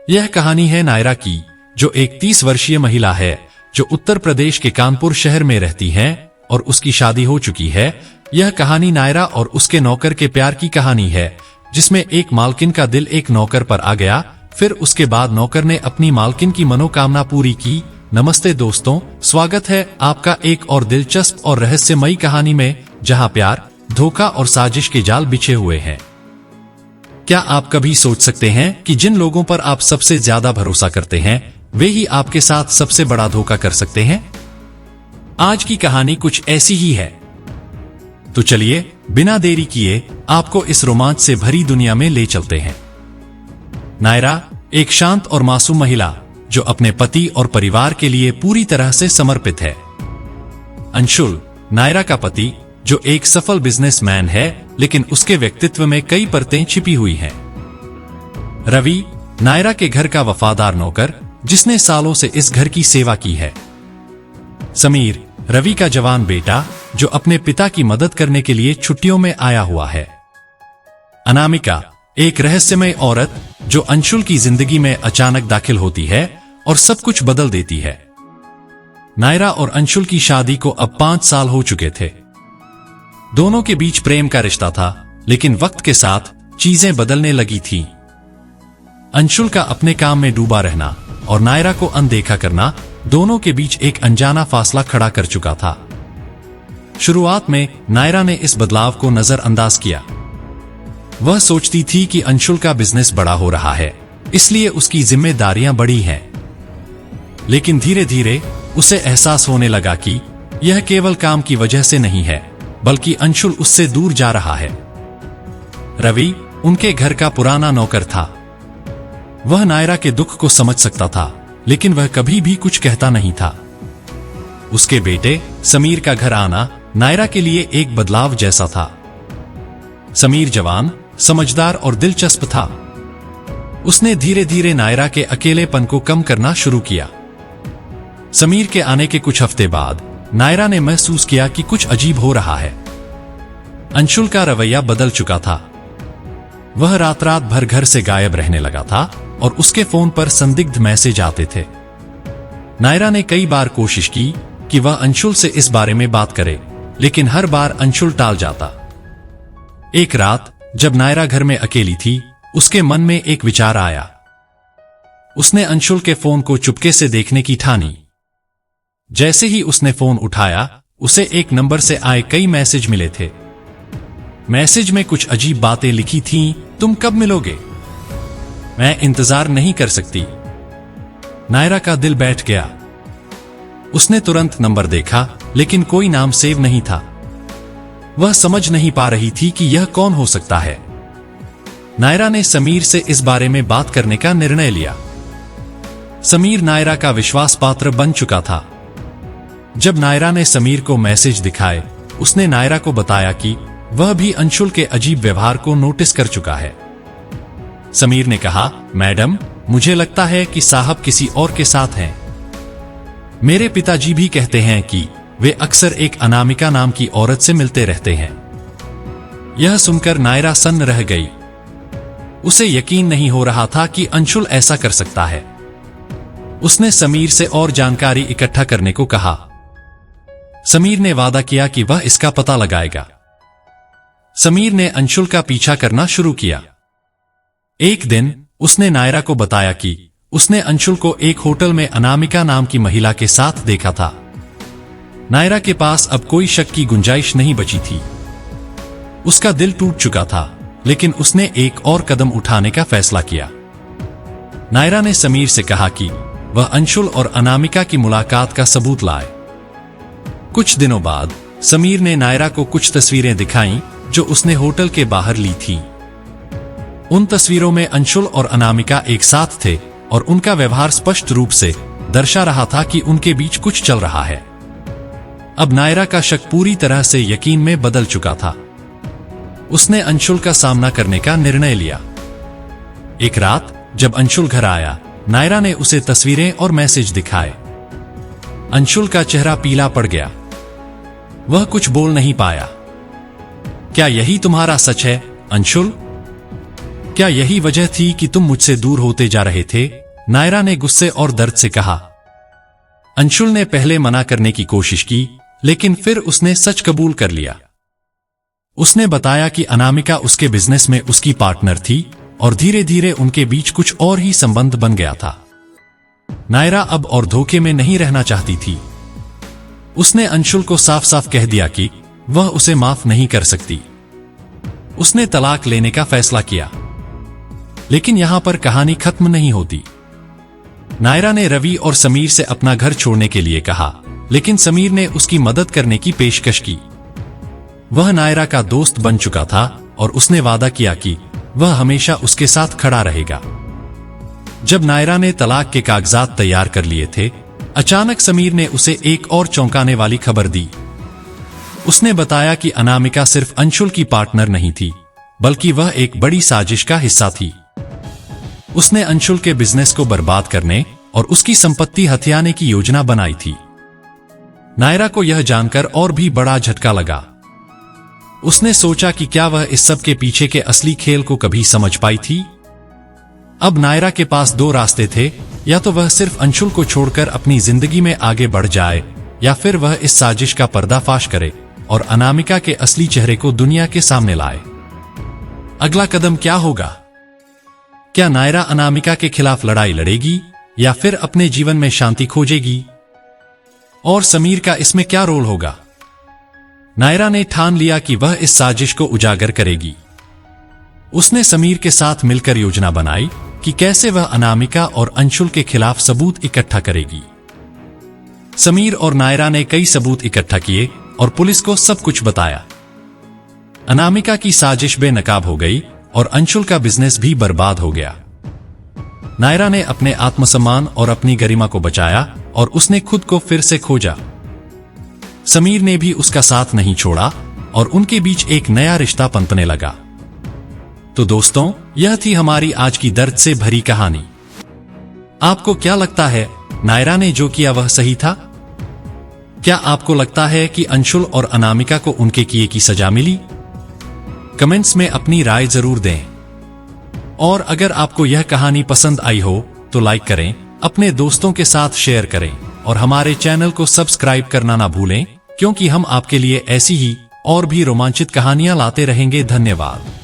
यह कहानी है नायरा की, जो एक 30 वर्षीय महिला है जो उत्तर प्रदेश के कानपुर शहर में रहती है और उसकी शादी हो चुकी है। यह कहानी नायरा और उसके नौकर के प्यार की कहानी है, जिसमें एक मालकिन का दिल एक नौकर पर आ गया। फिर उसके बाद नौकर ने अपनी मालकिन की मनोकामना पूरी की। नमस्ते दोस्तों, स्वागत है आपका एक और दिलचस्प और रहस्यमयी कहानी में, जहां प्यार, धोखा और साजिश के जाल बिछे हुए हैं। क्या आप कभी सोच सकते हैं कि जिन लोगों पर आप सबसे ज्यादा भरोसा करते हैं वे ही आपके साथ सबसे बड़ा धोखा कर सकते हैं? आज की कहानी कुछ ऐसी ही है। तो चलिए बिना देरी किए आपको इस रोमांच से भरी दुनिया में ले चलते हैं। नायरा एक शांत और मासूम महिला जो अपने पति और परिवार के लिए पूरी तरह से समर्पित है। अंशुल नायरा का पति, जो एक सफल बिजनेसमैन है, लेकिन उसके व्यक्तित्व में कई परतें छिपी हुई हैं। रवि नायरा के घर का वफादार नौकर, जिसने सालों से इस घर की सेवा की है। समीर रवि का जवान बेटा, जो अपने पिता की मदद करने के लिए छुट्टियों में आया हुआ है। अनामिका एक रहस्यमय औरत, जो अंशुल की जिंदगी में अचानक दाखिल होती है और सब कुछ बदल देती है। नायरा और अंशुल की शादी को अब 5 साल हो चुके थे। दोनों के बीच प्रेम का रिश्ता था, लेकिन वक्त के साथ चीजें बदलने लगी थीं। अंशुल का अपने काम में डूबा रहना और नायरा को अनदेखा करना दोनों के बीच एक अनजाना फासला खड़ा कर चुका था। शुरुआत में नायरा ने इस बदलाव को नजरअंदाज किया। वह सोचती थी कि अंशुल का बिजनेस बड़ा हो रहा है, इसलिए उसकी जिम्मेदारियां बढ़ी हैं। लेकिन धीरे धीरे उसे एहसास होने लगा कि यह केवल काम की वजह से नहीं है, बल्कि अंशुल उससे दूर जा रहा है। रवि उनके घर का पुराना नौकर था। वह नायरा के दुख को समझ सकता था, लेकिन वह कभी भी कुछ कहता नहीं था। उसके बेटे समीर का घर आना नायरा के लिए एक बदलाव जैसा था। समीर जवान, समझदार और दिलचस्प था। उसने धीरे धीरे नायरा के अकेलेपन को कम करना शुरू किया। समीर के आने के कुछ हफ्ते बाद नायरा ने महसूस किया कि कुछ अजीब हो रहा है। अंशुल का रवैया बदल चुका था। वह रात रात भर घर से गायब रहने लगा था और उसके फोन पर संदिग्ध मैसेज आते थे। नायरा ने कई बार कोशिश की कि वह अंशुल से इस बारे में बात करे, लेकिन हर बार अंशुल टाल जाता। एक रात जब नायरा घर में अकेली थी, उसके मन में एक विचार आया। उसने अंशुल के फोन को चुपके से देखने की ठानी। जैसे ही उसने फोन उठाया, उसे एक नंबर से आए कई मैसेज मिले थे। मैसेज में कुछ अजीब बातें लिखी थीं। तुम कब मिलोगे? मैं इंतजार नहीं कर सकती। नायरा का दिल बैठ गया। उसने तुरंत नंबर देखा, लेकिन कोई नाम सेव नहीं था। वह समझ नहीं पा रही थी कि यह कौन हो सकता है। नायरा ने समीर से इस बारे में बात करने का निर्णय लिया। समीर नायरा का विश्वास पात्र बन चुका था। जब नायरा ने समीर को मैसेज दिखाए, उसने नायरा को बताया कि वह भी अंशुल के अजीब व्यवहार को नोटिस कर चुका है। समीर ने कहा, मैडम, मुझे लगता है कि साहब किसी और के साथ हैं। मेरे पिताजी भी कहते हैं कि वे अक्सर एक अनामिका नाम की औरत से मिलते रहते हैं। यह सुनकर नायरा सन्न रह गई। उसे यकीन नहीं हो रहा था कि अंशुल ऐसा कर सकता है। उसने समीर से और जानकारी इकट्ठा करने को कहा। समीर ने वादा किया कि वह इसका पता लगाएगा। समीर ने अंशुल का पीछा करना शुरू किया। एक दिन उसने नायरा को बताया कि उसने अंशुल को एक होटल में अनामिका नाम की महिला के साथ देखा था। नायरा के पास अब कोई शक की गुंजाइश नहीं बची थी। उसका दिल टूट चुका था, लेकिन उसने एक और कदम उठाने का फैसला किया। नायरा ने समीर से कहा कि वह अंशुल और अनामिका की मुलाकात का सबूत लाए। कुछ दिनों बाद समीर ने नायरा को कुछ तस्वीरें दिखाईं जो उसने होटल के बाहर ली थी। उन तस्वीरों में अंशुल और अनामिका एक साथ थे और उनका व्यवहार स्पष्ट रूप से दर्शा रहा था कि उनके बीच कुछ चल रहा है। अब नायरा का शक पूरी तरह से यकीन में बदल चुका था। उसने अंशुल का सामना करने का निर्णय लिया। एक रात जब अंशुल घर आया, नायरा ने उसे तस्वीरें और मैसेज दिखाए। अंशुल का चेहरा पीला पड़ गया। वह कुछ बोल नहीं पाया। क्या यही तुम्हारा सच है, अंशुल? क्या यही वजह थी कि तुम मुझसे दूर होते जा रहे थे? नायरा ने गुस्से और दर्द से कहा। अंशुल ने पहले मना करने की कोशिश की, लेकिन फिर उसने सच कबूल कर लिया। उसने बताया कि अनामिका उसके बिजनेस में उसकी पार्टनर थी और धीरे धीरे उनके बीच कुछ और ही संबंध बन गया था। नायरा अब और धोखे में नहीं रहना चाहती थी। उसने अंशुल को साफ साफ कह दिया कि वह उसे माफ नहीं कर सकती। उसने तलाक लेने का फैसला किया। लेकिन यहां पर कहानी खत्म नहीं होती। नायरा ने रवि और समीर से अपना घर छोड़ने के लिए कहा, लेकिन समीर ने उसकी मदद करने की पेशकश की। वह नायरा का दोस्त बन चुका था और उसने वादा किया कि वह हमेशा उसके साथ खड़ा रहेगा। जब नायरा ने तलाक के कागजात तैयार कर लिए थे, अचानक समीर ने उसे एक और चौंकाने वाली खबर दी। उसने बताया कि अनामिका सिर्फ अंशुल की पार्टनर नहीं थी, बल्कि वह एक बड़ी साजिश का हिस्सा थी। उसने अंशुल के बिजनेस को बर्बाद करने और उसकी संपत्ति हथियाने की योजना बनाई थी। नायरा को यह जानकर और भी बड़ा झटका लगा। उसने सोचा कि क्या वह इस सब के पीछे के असली खेल को कभी समझ पाई थी। अब नायरा के पास दो रास्ते थे, या तो वह सिर्फ अंशुल को छोड़कर अपनी जिंदगी में आगे बढ़ जाए, या फिर वह इस साजिश का पर्दाफाश करे और अनामिका के असली चेहरे को दुनिया के सामने लाए। अगला कदम क्या होगा? क्या नायरा अनामिका के खिलाफ लड़ाई लड़ेगी या फिर अपने जीवन में शांति खोजेगी? और समीर का इसमें क्या रोल होगा? नायरा ने ठान लिया कि वह इस साजिश को उजागर करेगी। उसने समीर के साथ मिलकर योजना बनाई कि कैसे वह अनामिका और अंशुल के खिलाफ सबूत इकट्ठा करेगी। समीर और नायरा ने कई सबूत इकट्ठा किए और पुलिस को सब कुछ बताया। अनामिका की साजिश बेनकाब हो गई और अंशुल का बिजनेस भी बर्बाद हो गया। नायरा ने अपने आत्मसम्मान और अपनी गरिमा को बचाया और उसने खुद को फिर से खोजा। समीर ने भी उसका साथ नहीं छोड़ा और उनके बीच एक नया रिश्ता पनपने लगा। तो दोस्तों, यह थी हमारी आज की दर्द से भरी कहानी। आपको क्या लगता है, नायरा ने जो किया वह सही था? क्या आपको लगता है कि अंशुल और अनामिका को उनके किए की सजा मिली? कमेंट्स में अपनी राय जरूर दें। और अगर आपको यह कहानी पसंद आई हो तो लाइक करें, अपने दोस्तों के साथ शेयर करें और हमारे चैनल को सब्सक्राइब करना ना भूलें, क्योंकि हम आपके लिए ऐसी ही और भी रोमांचित कहानियां लाते रहेंगे। धन्यवाद।